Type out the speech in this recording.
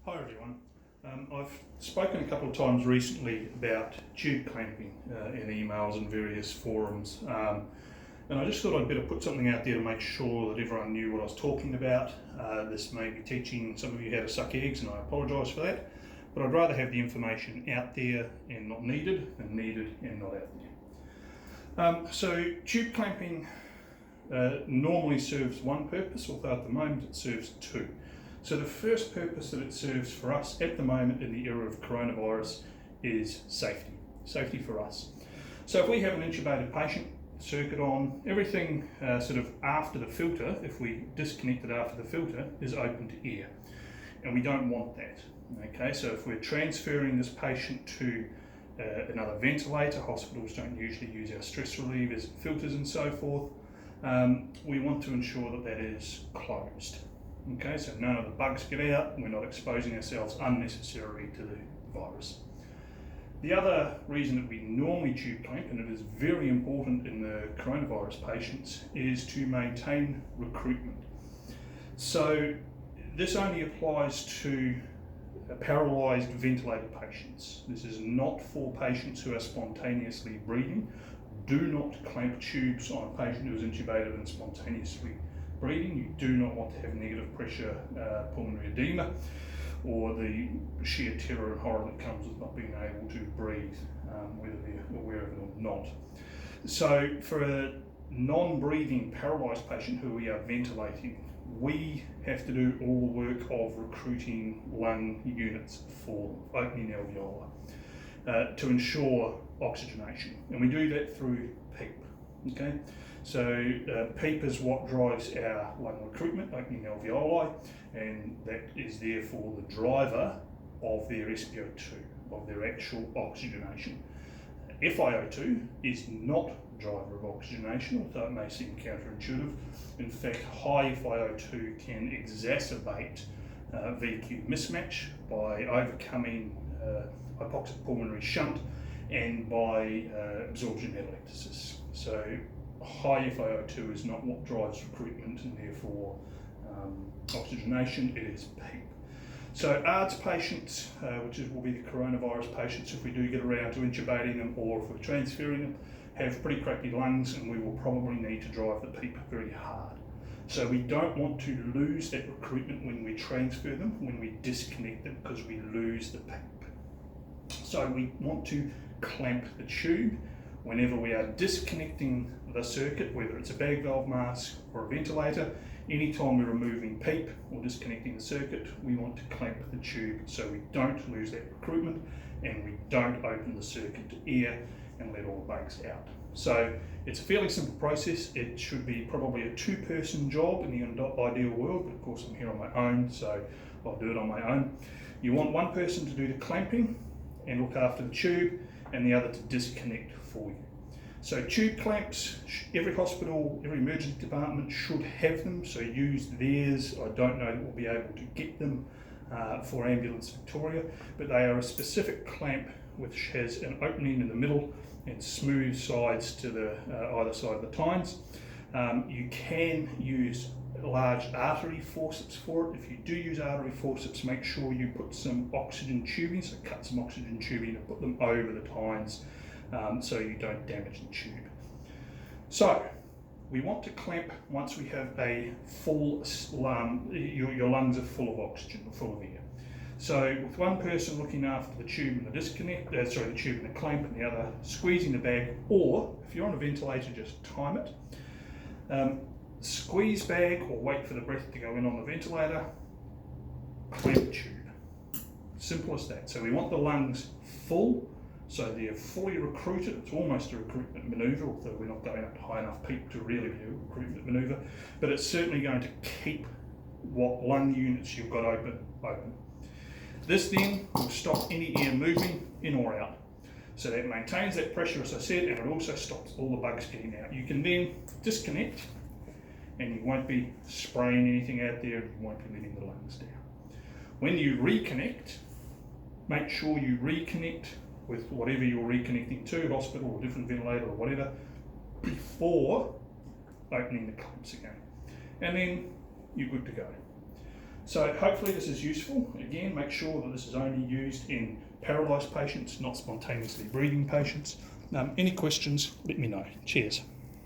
Hi everyone. I've spoken a couple of times recently about tube clamping in emails and various forums, and I just thought I'd better put something out there to make sure that everyone knew what I was talking about. This may be teaching some of you how to suck eggs, and I apologise for that, but I'd rather have the information out there and not needed than needed and not out there. So tube clamping normally serves one purpose, although at the moment it serves two. So the first purpose that it serves for us at the moment in the era of coronavirus is safety. Safety for us. So if we have an intubated patient, circuit on, everything sort of after the filter, if we disconnect it after the filter, is open to air. And we don't want that. Okay, so if we're transferring this patient to another ventilator, hospitals don't usually use our stress relievers, filters and so forth, we want to ensure that that is closed. Okay, so none of the bugs get out, we're not exposing ourselves unnecessarily to the virus. The other reason that we normally tube clamp, and it is very important in the coronavirus patients, is to maintain recruitment. So this only applies to paralysed ventilated patients. This is not for patients who are spontaneously breathing. Do not clamp tubes on a patient who is intubated and spontaneously breathing. You do not want to have negative pressure pulmonary edema or the sheer terror and horror that comes with not being able to breathe, whether they're aware of it or not. So for a non-breathing paralysed patient who we are ventilating, we have to do all the work of recruiting lung units for opening alveoli to ensure oxygenation, and we do that through PEEP. Okay, so PEEP is what drives our lung recruitment, opening alveoli, and that is therefore the driver of their SpO2, of their actual oxygenation. FiO2 is not the driver of oxygenation, although it may seem counterintuitive. In fact, high FiO2 can exacerbate VQ mismatch by overcoming hypoxic pulmonary shunt and by absorption atelectasis. So high FiO2 is not what drives recruitment and therefore oxygenation, it is PEEP. So ARDS patients, which will be the coronavirus patients if we do get around to intubating them or if we're transferring them, have pretty crappy lungs, and we will probably need to drive the PEEP very hard. So we don't want to lose that recruitment when we transfer them, when we disconnect them, because we lose the PEEP. So we want to clamp the tube whenever we are disconnecting the circuit, whether it's a bag valve mask or a ventilator. Anytime we're removing PEEP or disconnecting the circuit, we want to clamp the tube so we don't lose that recruitment and we don't open the circuit to air and let all the bugs out. So it's a fairly simple process. It should be probably a two-person job in the ideal world, but of course I'm here on my own, so I'll do it on my own. You want one person to do the clamping and look after the tube, and the other to disconnect for you. So tube clamps, every hospital, every emergency department should have them, so use theirs. I don't know that we'll be able to get them for Ambulance Victoria, but they are a specific clamp which has an opening in the middle and smooth sides to the either side of the tines. You can use large artery forceps for it. If you do use artery forceps, make sure you put some oxygen tubing, so cut some oxygen tubing and put them over the tines so you don't damage the tube. So we want to clamp once we have a full lung, your lungs are full of oxygen, full of air. So with one person looking after the tube and the disconnect, the tube and the clamp, and the other squeezing the bag, or if you're on a ventilator, just time it. Squeeze bag or wait for the breath to go in on the ventilator, clamp the tube. Simple as that. So we want the lungs full, so they're fully recruited. It's almost a recruitment manoeuvre, although we're not going up to high enough PEEP to really do a recruitment manoeuvre, but it's certainly going to keep what lung units you've got open. This then will stop any air moving in or out. So that maintains that pressure, as I said, and it also stops all the bugs getting out. You can then disconnect, and you won't be spraying anything out there, and you won't be letting the lungs down. When you reconnect, make sure you reconnect with whatever you're reconnecting to, hospital or different ventilator or whatever, before opening the clamps again. And then you're good to go. So hopefully this is useful. Again, make sure that this is only used in paralysed patients, not spontaneously breathing patients. Any questions, let me know. Cheers.